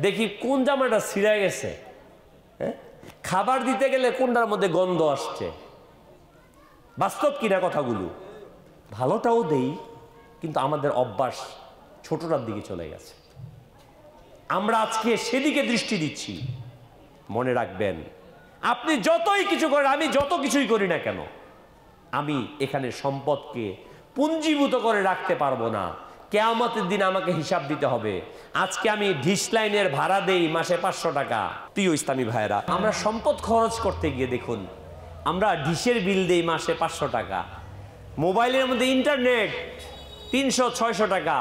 দেখি কোন জামাটা ছিঁড়ে গেছে। হ্যাঁ, খাবার দিতে গেলে কোনটার মধ্যে গন্ধ আসছে। বাস্তব কিনা কথাগুলো? ভালোটাও দেই, কিন্তু আমাদের অভ্যাস ছোটটার দিকে চলে গেছে। আমরা আজকে সেদিকে দৃষ্টি দিচ্ছি। মনে রাখবেন, আপনি যতই কিছু করেন, আমি যত কিছুই করি না কেন, আমি এখানে সম্পদকে পুঞ্জীভূত করে রাখতে পারবো না। কিয়ামতের দিন আমাকে হিসাব দিতে হবে। আজকে আমি ডিশ লাইনের ভাড়া দেই মাসে 500 টাকা। প্রিয় ইসলামী ভাইয়েরা, আমরা সম্পদ খরচ করতে গিয়ে দেখুন আমরা ডিশের বিল দেই মাসে 500 টাকা, মোবাইলের মধ্যে ইন্টারনেট 300-600 টাকা,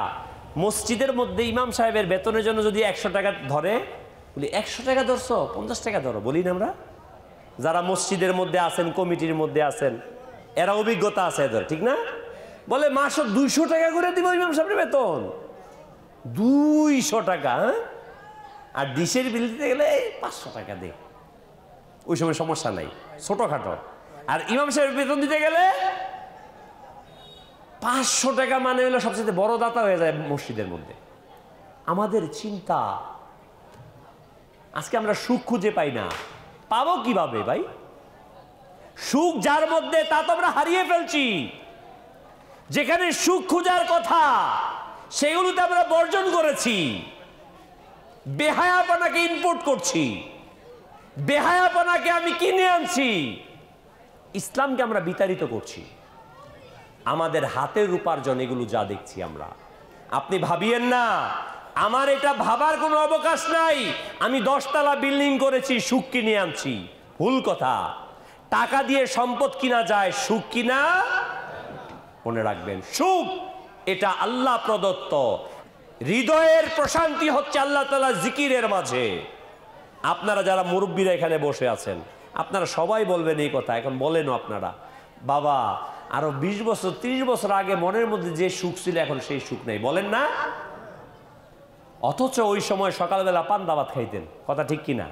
মসজিদের মধ্যে ইমাম সাহেবের বেতনের জন্য যদি 100 টাকা ধরে, বলি 100 টাকা ধরছো, 50 টাকা ধরো, বলি না আমরা? যারা মসজিদের মধ্যে আছেন, কমিটির মধ্যে আছেন, এরা অভিজ্ঞতা আছে এদের, ঠিক না? বলে মাসে 200 টাকা করে দিব ইমাম সাহেবের বেতন, 200 টাকা। হ্যাঁ, আর ডিশের বিল দিতে গেলে 500 টাকা দে, ওই সময় সমস্যা নাই, ছোটখাটো। আর ইমাম সাহেবের বেতন দিতে গেলে 500 টাকা মানে হলো সবচেয়ে বড় দাতা হয়ে যায় মসজিদের মধ্যে। আমাদের চিন্তা, আজকে আমরা সুখ খুঁজে পাই না। পাবো কিভাবে ভাই? সুখ যার মধ্যে তা তো আমরা হারিয়ে ফেলছি। যেখানে সুখ খোঁজার কথা সেগুলোতে আমরা বর্জন করেছি, বেহায়াপনাকে ইনপুট করছি, বেহায়াপনাকে আমি কিনে আনছি, ইসলামকে আমরা বিতাড়িত করছি। আমাদের হাতের উপার্জন এগুলো যা দেখছি আমরা, আপনি ভাবিয়েন না আমার এটা ভাবার কোনো অবকাশ নাই। আমি 10 তলা বিল্ডিং করেছি, সুখ কিনে আনছি, ভুল কথা। টাকা দিয়ে সম্পদ কিনা যায়, সুখ কিনা মনে রাখবেন, সুখ এটা আল্লাহ প্রদত্ত। হৃদয়ের প্রশান্তি হচ্ছে আল্লাহ তাআলা জিকিরের মাঝে। আপনারা যারা মুরব্বীরা এখানে বসে আছেন, আপনারা সবাই বলবেন এই কথা, এখন বলেন আপনারা, বাবা আরো 20 বছর 30 বছর আগে মনের মধ্যে যে সুখ ছিল এখন সেই সুখ নেই, বলেন না? অথচ ওই সময় সকালবেলা পান্তা ভাত খাইতেন, কথা ঠিক কিনা?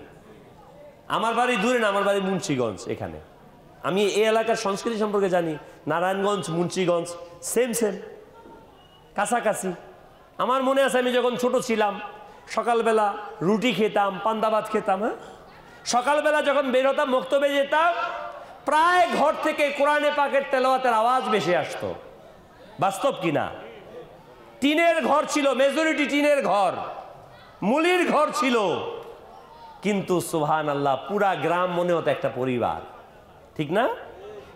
আমার বাড়ি দূরে না, আমার বাড়ি মুন্সিগঞ্জ। এখানে আমি এই এলাকার সংস্কৃতি সম্পর্কে জানি। নারায়ণগঞ্জ, মুন্সিগঞ্জ সেম কাছাকাছি। আমার মনে আছে আমি যখন ছোট ছিলাম সকালবেলা রুটি খেতাম, পান্তা ভাত খেতাম। হ্যাঁ, সকালবেলা যখন বের হতাম মক্তবে যেতাম, প্রায় ঘর থেকে কোরআনে পাকের তেলাওয়াতের আওয়াজ বেশি আসতো। বাস্তব কিনা? টিনের ঘর ছিল, মেজরিটি টিনের ঘর, মুলির ঘর ছিল, কিন্তু সুবহানাল্লাহ পুরা গ্রাম মনে হতো একটা পরিবার, ঠিক না?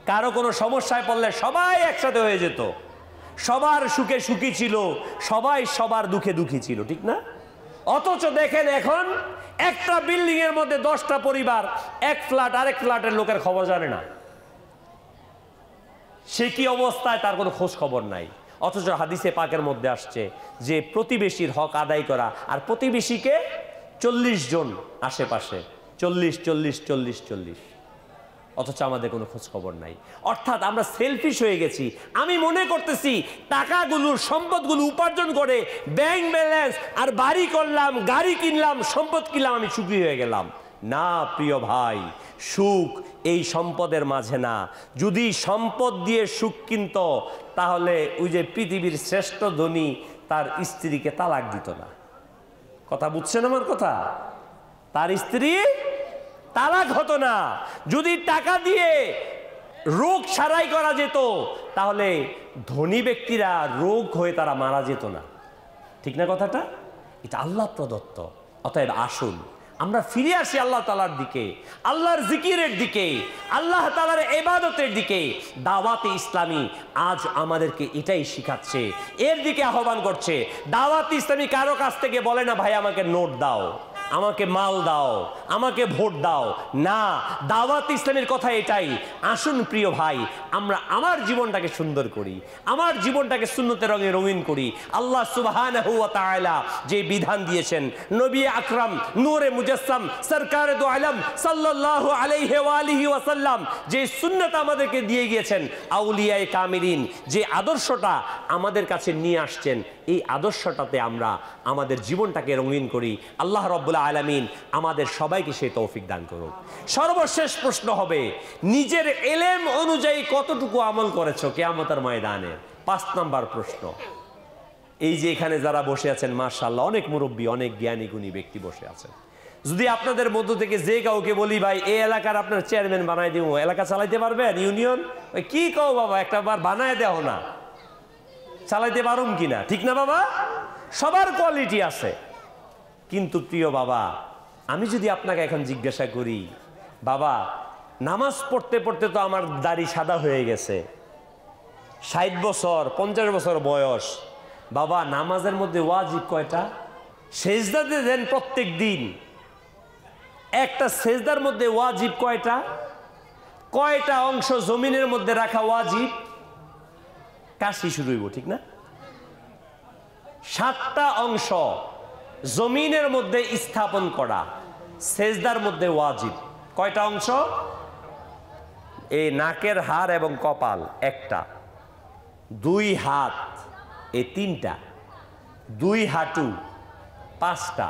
কারো কোনো সমস্যায় পড়লে সবাই একসাথে হয়ে যেত, সবার সুখে সুখী ছিল, সবাই সবার দুঃখে দুঃখী ছিল, ঠিক না? অথচ দেখেন এখন একটা বিল্ডিং এর মধ্যে 10টা পরিবার, এক ফ্ল্যাট আরেক ফ্ল্যাটের লোকের খবর জানে না, সে কি অবস্থায় তার কোনো খোঁজ খবর নাই। অথচ হাদিসে পাকের মধ্যে আসছে যে প্রতিবেশীর হক আদায় করা, আর প্রতিবেশীকে 40 জন আশেপাশে, 40। অথচ আমাদের কোনো খোঁজ খবর নাই। অর্থাৎ আমরা সেলফিশ হয়ে গেছি। আমি মনে করতেছি টাকাগুলো, সম্পদগুলো উপার্জন করে ব্যাংক ব্যালেন্স আর বাড়ি করলাম, গাড়ি কিনলাম, সম্পদ কিনলাম, আমি সুখী হয়ে গেলাম। না প্রিয় ভাই, সুখ এই সম্পদের মাঝে না। যদি সম্পদ দিয়ে সুখ কিনত তাহলে ওই যে পৃথিবীর শ্রেষ্ঠ ধনী তার স্ত্রীকে তালাক দিত না। কথা বুঝছেন আমার কথা? তার স্ত্রী তালাক হতো না। যদি টাকা দিয়ে রোগ সারাই করা যেত তাহলে ধনী ব্যক্তিরা রোগ হয়ে তারা মারা যেত না, ঠিক না কথাটা? এটা আল্লাহ প্রদত্ত। অতএব আসুন আমরা ফিরে আসি আল্লাহ তাআলার দিকে, আল্লাহর জিকিরের দিকে, আল্লাহ তাআলার ইবাদতের দিকে। দাওয়াতে ইসলামী আজ আমাদেরকে এটাই শিখাচ্ছে, এর দিকে আহ্বান করছে। দাওয়াতে ইসলামী কারো কাছ থেকে বলে না ভাই আমাকে নোট দাও, আমাকে মাল দাও, আমাকে ভোট দাও। না, দাওয়াত ইসলামের কথা এটাই। আসুন প্রিয় ভাই, আমরা আমার জীবনটাকে সুন্দর করি, আমার জীবনটাকে সুন্নতের রঙে রঙিন করি। আল্লাহ সুবহানাহু ওয়া তাআলা যে বিধান দিয়েছেন, নবী আকরাম নূরে মুজাসসাম সরকারে দু আলম সাল্লাল্লাহু আলাইহি ওয়া আলিহি ওয়াসাল্লাম যে সুন্নাত আমাদেরকে দিয়ে গিয়েছেন, আউলিয়ায়ে কামিলিন যে আদর্শটা আমাদের কাছে নিয়ে আসছেন, এই আদর্শটাতে আমরা আমাদের জীবনটাকে রঙিন করি। আল্লাহ রাব্বুল আলামিন আমাদের সবাইকে সেই তৌফিক দান করুন। সর্বশেষ প্রশ্ন হবে, নিজের ইলম অনুযায়ী কতটুকু আমল করেছো কিয়ামতের ময়দানে? 5 নাম্বার প্রশ্ন। এই যে এখানে যারা বসে আছেন মাশাআল্লাহ অনেক মুরব্বী, অনেক জ্ঞানী গুণী ব্যক্তি বসে আছেন। যদি আপনাদের মধ্য থেকে যে কাউকে বলি ভাই এই এলাকার আপনার চেয়ারম্যান বানাই দিব, এলাকা চালাইতে পারবেন? ইউনিয়ন কি কও বাবা, একটা বার বানায় দেও না, চালাইতে পারুম কিনা, ঠিক না বাবা? সবার কোয়ালিটি আছে। কিন্তু প্রিয় বাবা, আমি যদি আপনাকে এখন জিজ্ঞাসা করি, বাবা নামাজ পড়তে পড়তে তো আমার দাড়ি সাদা হয়ে গেছে, 60 বছর 50 বছর বয়স, বাবা নামাজের মধ্যে ওয়াজিব কয়টা? সেজদাতে দেন প্রত্যেক দিন, একটা সেজদার মধ্যে ওয়াজিব কয়টা? কয়টা অংশ জমিনের মধ্যে রাখা ওয়াজিব? কাশি শুরু হইব, ঠিক না? 7টা অংশ জমিনের মধ্যে স্থাপন করা সেজদার মধ্যে ওয়াজিব। কয়টা অংশ? এই নাকের হাড় এবং কপাল একটা, 2 হাত এই 3টা, 2 হাঁটু 5টা,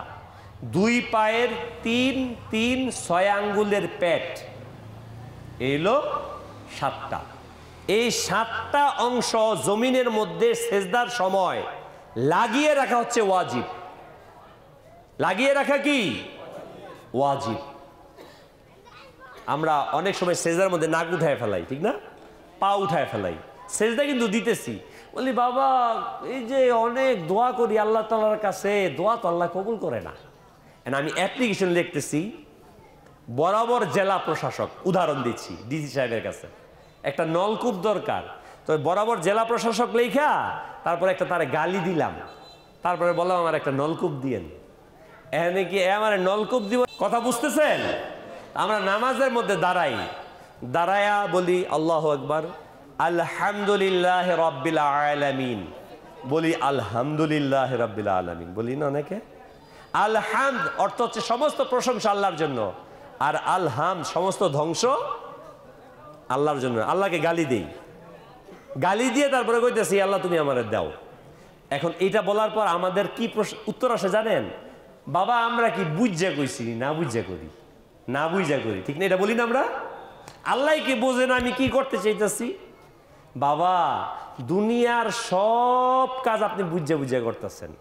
2 পায়ের 6 আঙ্গুলের পেট, এলো 7টা। এই 7টা অংশ জমিনের মধ্যে সেজদার সময় লাগিয়ে রাখা হচ্ছে ওয়াজিব। লাগিয়ে রাখা কি ওয়াজিব। আমরা অনেক সময় সেজদার মধ্যে নাক উঠায় ফেলাই, ঠিক না? পা উঠায় ফেলাই, সেজদা কিন্তু দিতেছি। বলি বাবা এই যে অনেক দোয়া করি আল্লাহ তাআলার কাছে, দোয়া তো আল্লাহ কবুল করে না। আমি অ্যাপ্লিকেশন লিখতেছি, বরাবর জেলা প্রশাসক, উদাহরণ দিচ্ছি, ডিসি সাহেবের কাছে একটা নলকূপ দরকার, তো বরাবর জেলা প্রশাসক লেখা, তারপরে একটা তারে গালি দিলাম, তারপরে বললাম আমার একটা নলকূপ দিয়েন। এখানে কি আমার নলকূপ দিব? কথা বুঝতেছেন? আমরা নামাজের মধ্যে দাঁড়ায়া বলি আল্লাহু আকবার, আলহামদুলিল্লাহ রাব্বিল আলামিন, বলি আলহামদুলিল্লাহ রাব্বিল আলামিন, বলি না অনেকে? আলহামদ অর্থ হচ্ছে সমস্ত প্রশংসা আল্লাহর জন্য, আর আলহাম সমস্ত ধ্বংস আল্লাহর জন্য। আল্লাহকে গালি দেই, গালি দিয়ে তারপরে কইতেছি আল্লাহ তুমি আমারে দাও। এখন এটা বলার পর আমাদের কি উত্তর আসে জানেন? বাবা আমরা কি বুঝা কইছি, না বুঝা করি, না বুঝা করি, ঠিক না? এটা বলি না আমরা? আল্লাহ কি বোঝেন আমি কি করতে চাইতেছি? বাবা দুনিয়ার সব কাজ আপনি বুঝা করতেছেন,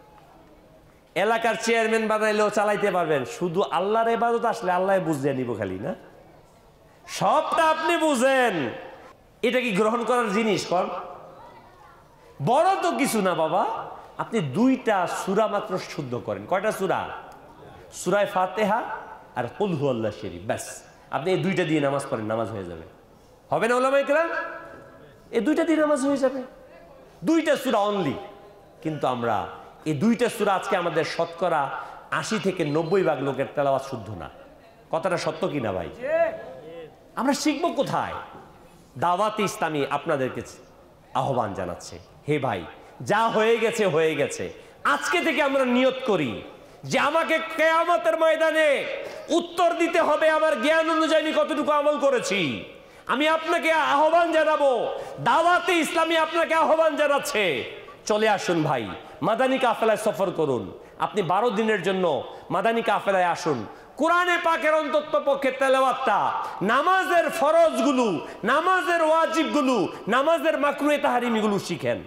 এলাকার চেয়ারম্যান বানাইলেও চালাইতে পারবেন, শুধু আল্লাহর ইবাদত আসলে আল্লাহ বুঝিয়ে নিব খালি, না? সবটা আপনি বুঝেন, এটা কি গ্রহণ করার জিনিস? কর বড় তো কিছু না বাবা, আপনি 2টা সূরা মাত্র শুদ্ধ করেন। কয়টা সূরা? সূরা ফাতিহা আর কুল হুয়াল্লাহু শরীফ, ব্যাস। আপনি এই 2টা দিয়ে নামাজ পড়েন, নামাজ হয়ে যাবে। হবে না ওলামায়ে কেরাম? এই 2টা দিয়ে নামাজ হয়ে যাবে, 2টা সূরা অনলি। কিন্তু আমরা এই 2টা সূরা আজকে আমাদের শতকরা 80 থেকে 90% লোকের তেলাওয়াত শুদ্ধ না। কথাটা সত্য কিনা ভাই? আমরা শিখবো কোথায়? দাওয়াতে ইসলামী আপনাদেরকে আহ্বান জানাচ্ছে, হে ভাই যা হয়ে গেছে হয়ে গেছে, আজকে থেকে আমরা নিয়ত করি যে আমাকে কিয়ামতের ময়দানে উত্তর দিতে হবে আমার জ্ঞান অনুযায়ী আমি কতটুকু আমল করেছি। আমি আপনাকে আহ্বান জানাবো, দাওয়াতে ইসলামী আপনাকে আহ্বান জানাচ্ছে, চলে আসুন ভাই, মাদানী কাফেলায় সফর করুন। আপনি 12 দিনের জন্য মাদানী কাফেলায় আসুন। কোরআনে পাকের অন্তত পক্ষে তেলাওয়াতটা, নামাজের ফরজগুলো, নামাজের ওয়াজিবগুলো, নামাজের মাকরুহে তাহরিমিগুলো শিখেন।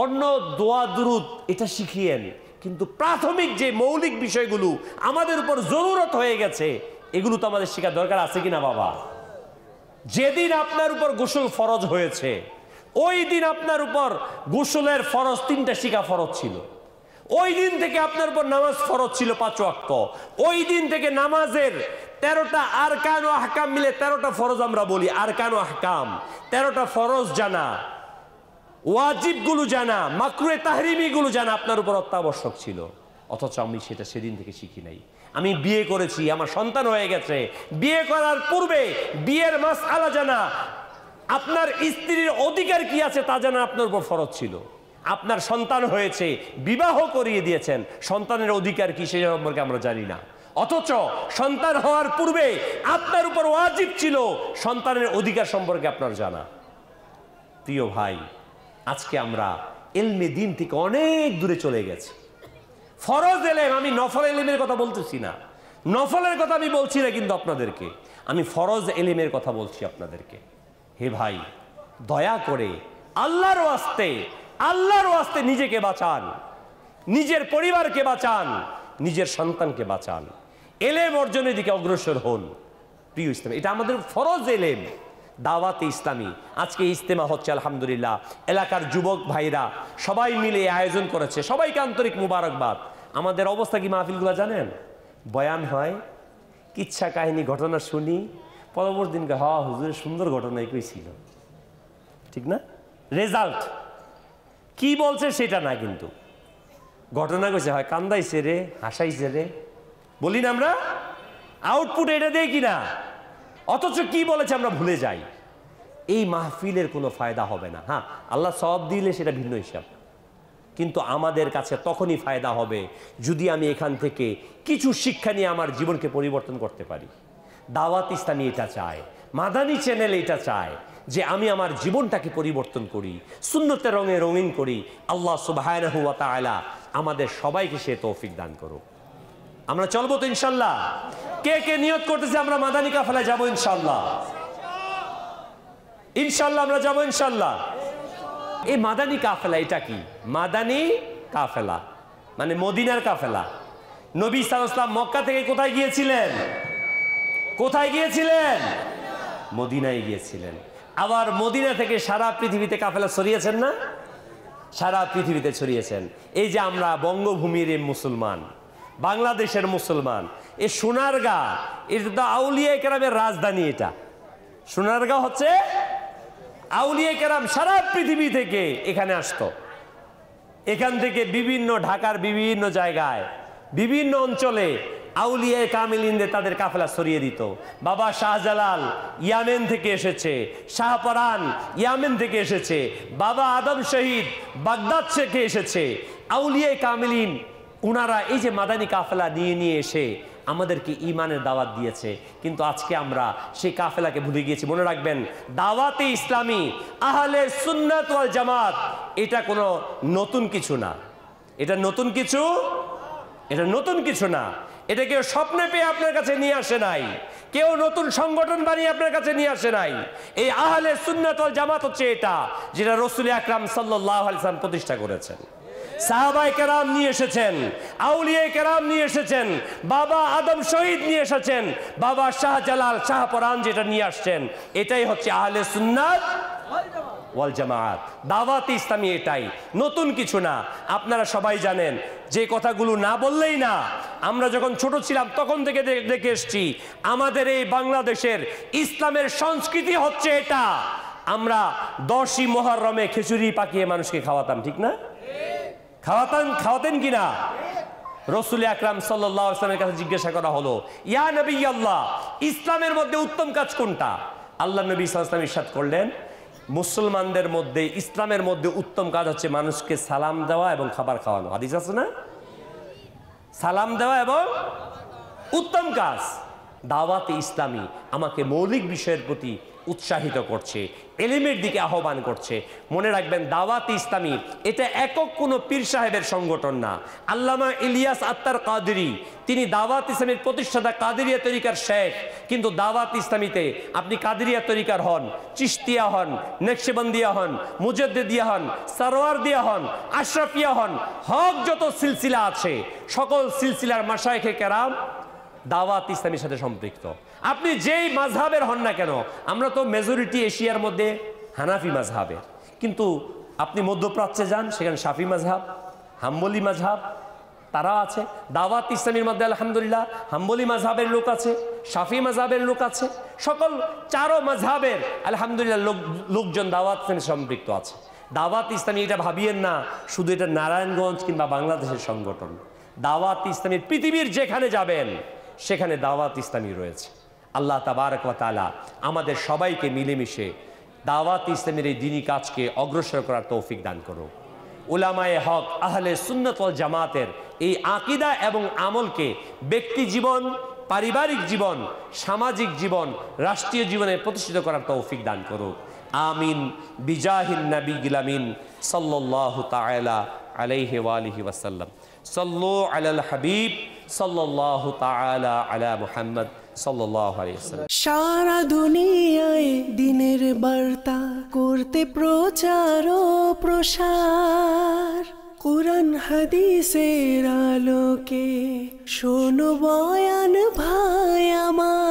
অন্য দোয়া দুরুদ এটা শিখিয়েন, কিন্তু প্রাথমিক যে মৌলিক বিষয়গুলো আমাদের উপর জরুরত হয়ে গেছে, এগুলো তো আমাদের শেখার দরকার আছে কিনা বাবা? যেদিন আপনার উপর গোসল ফরজ হয়েছে, ওই দিন আপনার উপর গোসলের ফরজ 3টা শিখা ফরজ ছিল। ওই দিন থেকে আপনার উপর নামাজ ফরজ ছিল 5 ওয়াক্ত। ওই দিন থেকে নামাজের 13টা আরকান ও আহকাম মিলে 13টা ফরজ আমরা বলি, আরকান ও আহকাম, 13টা ফরজ জানা, ওয়াজিবগুলো জানা, মাকরুহে তাহরিমিগুলো জানা আপনার উপর অত্যাবশ্যক ছিল। অথচ আমি সেটা সেদিন থেকে শিখি নাই। আমি বিয়ে করেছি, আমার সন্তান হয়ে গেছে, বিয়ে করার পূর্বে বিয়ের মাসআলা জানা, আপনার স্ত্রীর অধিকার কি আছে তা জানা আপনার উপর ফরজ ছিল। আপনার সন্তান হয়েছে, বিবাহ করিয়ে দিয়েছেন, সন্তানের অধিকার কি সে সম্পর্কে আমরা জানি না। অথচ সন্তান হওয়ার পূর্বে আপনার উপর ওয়াজিব ছিল সন্তানের অধিকার সম্পর্কে আপনার জানা। প্রিয় ভাই, আজকে আমরা ইলমে দ্বীন থেকে অনেক দূরে চলে গেছি। ফরজ এলেম, আমি নফল এলেমের কথা বলতেছি না, নফলের কথা আমি বলছি না, কিন্তু আপনাদেরকে আমি ফরজ এলেমের কথা বলছি আপনাদেরকে। হে ভাই, দয়া করে আল্লাহর ওয়াস্তে নিজেকে বাঁচান, নিজের পরিবারকে বাঁচান, নিজের সন্তানকে বাঁচান, এলেম অর্জনের দিকে অগ্রসর হন। প্রিয় ইসলাম, এটা আমাদের ফরজ এলেম। দাওয়াতে ইসলামী আজকে ইজতেমা হচ্ছে, আলহামদুলিল্লাহ। এলাকার যুবক ভাইরা সবাই মিলে আয়োজন করেছে, সবাইকে আন্তরিক মুবারকবাদ। আমাদের অবস্থা কি মাহফিলগুলো জানেন? বয়ান হয়, কিচ্ছা কাহিনী ঘটনা শুনি, পরবর্তী দিনকে হুজুরের সুন্দর ঘটনাই কইছিল, ঠিক না? রেজাল্ট কি বলছে সেটা না, কিন্তু ঘটনা কইছে, হয় কান্দাইছে রে, হাসাইছে রে, বলি না আমরা, আউটপুট এটা দেই কিনা, অথচ কি বলেছে আমরা ভুলে যাই। এই মাহফিলের কোনো ফায়দা হবে না। হ্যাঁ, আল্লাহ সওয়াব দিলে সেটা ভিন্ন হিসাব, কিন্তু আমাদের কাছে তখনই ফায়দা হবে যদি আমি এখান থেকে কিছু শিক্ষা নিয়ে আমার জীবনকে পরিবর্তন করতে পারি। দাওয়াত ইসলামী এটা চায়, মাদানী চ্যানেল এটা চায় যে আমি আমার জীবনটাকে পরিবর্তন করি, সুন্নতের রঙে রঙিন করি। আল্লাহ সুবহানাহু ওয়া তাআলা আমাদের সবাইকে সে তৌফিক দান করুক। আমরা চলবো তো ইনশাল্লাহ? কে কে নিয়ত করতেছে আমরা মাদানী কাফেলায় যাবো ইনশাল্লাহ? ইনশাল্লাহ আমরা যাবো ইনশাল্লাহ। এই মাদানী কাফেলা এটা কি? মাদানী কাফেলা মানে মদিনার কাফেলা। নবী সাল্লাল্লাহু আলাইহি ওয়াসাল্লাম মক্কা থেকে কোথায় গিয়েছিলেন? কোথায় গিয়েছিলেন? মদিনায় গিয়েছিলেন। আবার মদিনা থেকে সারা পৃথিবীতে কাফেলা ছড়িয়েছেন না? সারা পৃথিবীতে ছড়িয়েছেন। এই যে আমরা বঙ্গভূমির এই মুসলমান, বাংলাদেশের মুসলমান, এই সোনারগাঁ, এটা তো আউলিয়া কেরামের রাজধানী। এটা সোনারগাঁ হচ্ছে আউলিয়া কেরাম সারা পৃথিবী থেকে এখানে আসতো। এখান থেকে বিভিন্ন ঢাকার বিভিন্ন জায়গায় বিভিন্ন অঞ্চলে আউলিয়া কামিলিনদের তাদের কাফেলা ছড়িয়ে দিত। বাবা শাহজালাল ইয়ামেন থেকে এসেছে, শাহপরান ইয়ামেন থেকে এসেছে, বাবা আদম শহীদ বাগদাদ থেকে এসেছে। আউলিয়া কামিলিন উনারা এই যে মাদানী কাফেলা নিয়ে নিয়ে এসে আমাদেরকে ঈমানের দাওয়াত দিয়েছে, কিন্তু আজকে আমরা সেই কাফেলাকে ভুলে গিয়েছি। মনে রাখবেন, দাওয়াতে ইসলামী, আহলে সুন্নাত ওয়াল জামাত এটা কোনো নতুন কিছু না। এটা নতুন কিছু, এটা নতুন কিছু না। এটা কেউ স্বপ্নে পেয়ে আপনার কাছে নিয়ে আসে নাই, কেউ নতুন সংগঠন বানিয়ে আপনার কাছে নিয়ে আসে নাই। এই আহলে সুন্নাত ওয়াল জামাত হচ্ছে এটা, যেটা রাসূল আকরাম সাল্লাল্লাহু আলাইহি ওয়াসাল্লাম প্রতিষ্ঠা করেছেন। সাহাবায়ে কেরাম নিয়ে এসেছেন, আউলিয়া কেরাম নিয়ে এসেছেন, বাবা আদম শহীদ নিয়ে এসেছেন, বাবা শাহজালাল শাহপরান যেটা নিয়ে আসছেন, এটাই হচ্ছে আহলে সুন্নাত ওয়াল জামাত। দাওয়াত ইসলামী এটাই, নতুন কিছু না। আপনারা সবাই জানেন যে কথাগুলো না বললেই না। আমরা যখন ছোট ছিলাম তখন থেকে দেখে এসছি আমাদের এই বাংলাদেশের ইসলামের সংস্কৃতি হচ্ছে এটা। আমরা 10ই মুহররমে খিচুড়ি পাকিয়ে মানুষকে খাওয়াতাম, ঠিক না? খাওয়াতেন কিনা? রাসূল আকরাম সাল্লাল্লাহু আলাইহি ওয়াসাল্লামের কাছে জিজ্ঞাসা করা হলো, ইয়া নবী আল্লাহ, ইসলামের মধ্যে উত্তম কাজ কোনটা? আল্লাহ নবী সাল্লাল্লাহু আলাইহি ওয়াসাল্লাম ইরশাদ করলেন, মুসলমানদের মধ্যে, ইসলামের মধ্যে উত্তম কাজ হচ্ছে মানুষকে সালাম দেওয়া এবং খাবার খাওয়ানো। হাদিস আছে না? সালাম দেওয়া এবং উত্তম কাজ। দাওয়াতে ইসলামী আমাকে মৌলিক বিষয়ের প্রতি উৎসাহিত করছে, এলিমের দিকে আহ্বান করছে। মনে রাখবেন, দাওয়াতে ইসলামী এটা একক কোনো পীর সাহেবের সংগঠন না। আল্লামা ইলিয়াস আত্তার কাদেরী, তিনি দাওয়াত ইসলামীর প্রতিষ্ঠাতা, কাদেরিয়া তরিকার শেখ। কিন্তু দাওয়াত ইসলামীতে আপনি কাদেরিয়া তরিকার হন, চিশতিয়া হন, নকশবন্দিয়া হন, মুজাদ্দিদিয়া হন, সরওয়ারদিয়া হন, আশরাফিয়া হন, হক যত সিলসিলা আছে সকল সিলসিলার মাশায়েখে কেরাম দাওয়াত ইসলামীর সাথে সম্পৃক্ত। আপনি যেই মাযহাবের হন না কেন, আমরা তো মেজরিটি এশিয়ার মধ্যে হানাফি মাযহাবের, কিন্তু আপনি মধ্যপ্রাচ্যে যান, সেখানে শাফি মাযহাব, হাম্বলি মাযহাব তারা আছে। দাওয়াত ইসলামীর মধ্যে আলহামদুলিল্লাহ হাম্বলি মাযহাবের লোক আছে, শাফি মাযহাবের লোক আছে, সকল চারো মাযহাবের আলহামদুলিল্লাহ লোকজন দাওয়াত ইসলামে সম্পৃক্ত আছে। দাওয়াত ইসলামী এটা ভাবিয়েন না শুধু এটা নারায়ণগঞ্জ কিংবা বাংলাদেশের সংগঠন। দাওয়াত ইসলামীর পৃথিবীর যেখানে যাবেন সেখানে দাওয়াত ইসলামী রয়েছে। আল্লাহ তাবারক ওয়া তাআলা আমাদের সবাইকে মিলেমিশে দাওয়াত ইসলামের এই দ্বীনি কাজকে অগ্রসর করার তৌফিক দান করুন। উলামায়ে হক আহলে সুন্নাত ওয়াল জামাতের এই আকীদা এবং আমলকে ব্যক্তি জীবন, পারিবারিক জীবন, সামাজিক জীবন, রাষ্ট্রীয় জীবনে প্রতিষ্ঠিত করার তৌফিক দান করুন। আমিন বিজাহিন নবিয়্যিল আমিন সাল্লাল্লাহু তাআলা আলাইহি ওয়া আলিহি ওয়াসাল্লাম। সাল্লু আলাল হাবিব সাল্লাল্লাহু তাআলা আলা মুহাম্মদ সাল্লাল্লাহু আলাইহি ওয়াসাল্লাম। সারা দুনিয়ায় দিনের বার্তা করতে প্রচার ও প্রসার, কুরআন হাদিসের আলোকে শোনো বয়ান ভাই আমার।